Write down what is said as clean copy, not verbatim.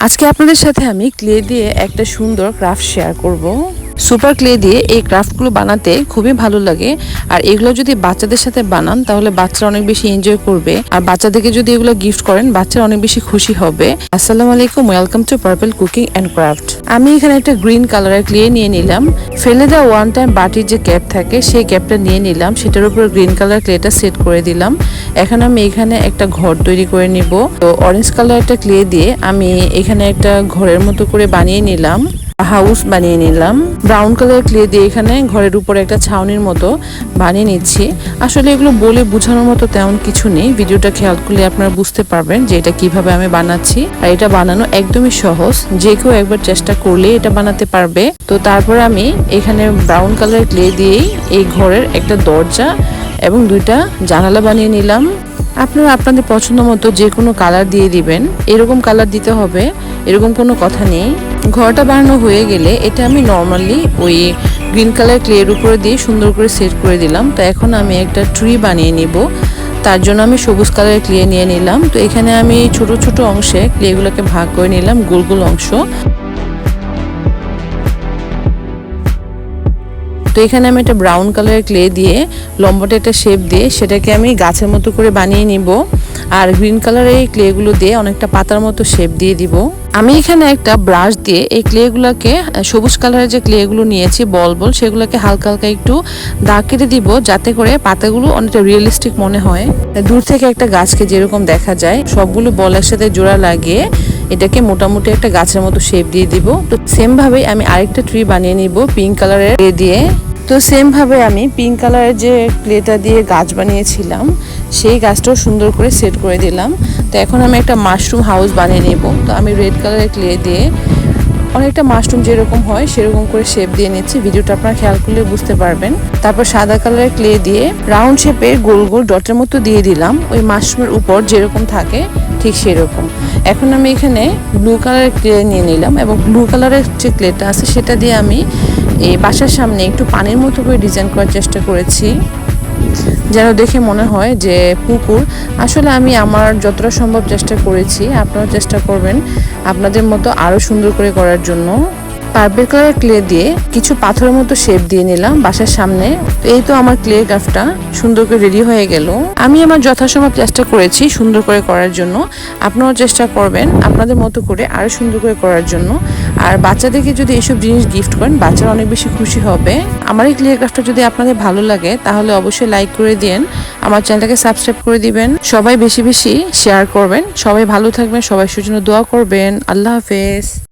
আজকে আপনাদের সাথে আমি ক্লে দিয়ে একটা সুন্দর ক্রাফট শেয়ার করব। সুপার ক্লে দিয়ে এই ক্রাফটগুলো বানাতে খুবই ভালো লাগে। আর এগুলো যদি বাচ্চাদের সাথে বানান তাহলে বাচ্চারা অনেক বেশি এনজয় করবে। আর বাচ্চাদেরকে যদি এগুলো গিফট করেন বাচ্চারা অনেক বেশি খুশি হবে। আসসালামু আলাইকুম, welcome to purple cooking and craft. আমি এখানে একটা গ্রিন কালারের ক্লে নিয়ে নিলাম। ফেলে দেওয়া ওয়ান টাইম বাটির যে ক্যাপ থাকে সেই ক্যাপটা নিয়ে নিলাম, সেটার উপর গ্রিন কালার ক্লেটা সেট করে দিলাম। এখন আমি এখানে একটা ঘর তৈরি করে নিব। তো অরেঞ্জ কালার একটা ক্লে দিয়ে আমি এখানে একটা ঘরের মতো করে বানিয়ে নিলাম, হাউস বানিয়ে নিলাম। ব্রাউন কালার ক্লে দিয়ে এখানে ঘরের উপরে একটা ছাউনির মতো বানিয়ে নিচ্ছি। আসলে এগুলো বলে বোঝানোর মতো তেমন কিছু নেই, ভিডিওটা খেয়াল করলে আপনারা বুঝতে পারবেন যে এটা কিভাবে আমি বানাচ্ছি। আর এটা বানানো একদমই সহজ, যে কেউ একবার চেষ্টা করলে এটা বানাতে পারবে। তো তারপরে আমি এখানে ব্রাউন কালার ক্লে দিয়েই এই ঘরের একটা দরজা এবং দুইটা জানালা বানিয়ে নিলাম। আপনারা আপনাদের পছন্দ মতো যে কোনো কালার দিয়ে দিবেন, এরকম কালার দিতে হবে এরকম কোনো কথা নেই। ঘরটা বানানো হয়ে গেলে এটা আমি নর্মালি ওই গ্রিন কালার ক্লের উপরে দিয়ে সুন্দর করে সেট করে দিলাম। তো এখন আমি একটা ট্রি বানিয়ে নিব, তার জন্য আমি সবুজ কালারের ক্লে নিয়ে নিলাম। তো এখানে আমি ছোট ছোট অংশে ক্লেগুলোকে ভাগ করে নিলাম, গোল গোল অংশ। তো এখানে আমি একটা ব্রাউন কালারের ক্লে দিয়ে লম্বাটে একটা শেপ দিয়ে সেটাকে আমি গাছের মতো করে বানিয়ে নিব। আর গ্রিন কালারের এই ক্লেগুলো দিয়ে অনেকটা পাতার মতো শেপ দিয়ে দিব। আমি এখানে একটা ব্রাশ দিয়ে এই ক্লেগুলোকে, সবুজ কালারের যে ক্লেগুলো নিয়েছি বল বল, সেগুলোকে হালকা হালকা একটু দাগ কেটে দিব, যাতে করে পাতাগুলো অনেকটা রিয়েলিস্টিক মনে হয়। দূর থেকে একটা গাছকে যেরকম দেখা যায়, সবগুলো বল একসাথে জোড়া লাগিয়ে এটাকে মোটামুটি একটা গাছের মতো শেপ দিয়ে দিব। তো সেম ভাবেই আমি আরেকটা ট্রি বানিয়ে নিব পিঙ্ক কালারের ক্লে দিয়ে। তো সেম ভাবে আমি পিঙ্ক কালারের যে ক্লেটা দিয়ে গাছ বানিয়েছিলাম সেই গাছটাও সুন্দর করে সেট করে দিলাম। তো এখন আমি একটা মাশরুম হাউস বানিয়ে নেব। তো আমি রেড কালারের ক্লে দিয়ে অনেকটা মাশরুম যেরকম হয় সেরকম করে শেপ দিয়ে নিচ্ছি, ভিডিওটা আপনারা খেয়াল করলে বুঝতে পারবেন। তারপর সাদা কালারের ক্লে দিয়ে রাউন্ড শেপের গোল গোল ডটের মতো দিয়ে দিলাম, ওই মাশরুমের উপর যেরকম থাকে ঠিক সেরকম। এখন আমি এখানে ব্লু কালারের ক্লে নিয়ে নিলাম এবং ব্লু কালারের যে ক্লেটা আছে সেটা দিয়ে আমি এই বাসার সামনে একটু পানির মতো করে ডিজাইন করার চেষ্টা করেছি, যেন দেখে মনে হয় যে পুকুর। আসলে আমি আমার যতটা সম্ভব চেষ্টা করেছি, আপনারা চেষ্টা করবেন আপনাদের মতো আরো সুন্দর করে করার জন্য। পার্পল কালার ক্লে দিয়ে কিছু পাথরের মতো শেপ দিয়ে নিলাম বাসার সামনে। তো এই তো আমার ক্লে ক্রাফটটা সুন্দর করে রেডি হয়ে গেল। আমি আমার যথাসম্ভব চেষ্টা করেছি সুন্দর করে করার জন্য, আপনারাও চেষ্টা করবেন আপনাদের মতো করে আরো সুন্দর করে করার জন্য। আর বাচ্চাদেরকে যদি এইসব জিনিস গিফট করেন বাচ্চারা অনেক বেশি খুশি হবে। আমার এই ক্লে ক্রাফটটা যদি আপনাদের ভালো লাগে তাহলে অবশ্যই লাইক করে দিন, আমার চ্যানেলটাকে সাবস্ক্রাইব করে দিবেন, সবাই বেশি বেশি শেয়ার করবেন। সবাই ভালো থাকবেন, সবাই সুজন্য দোয়া করবেন। আল্লাহ হাফেজ।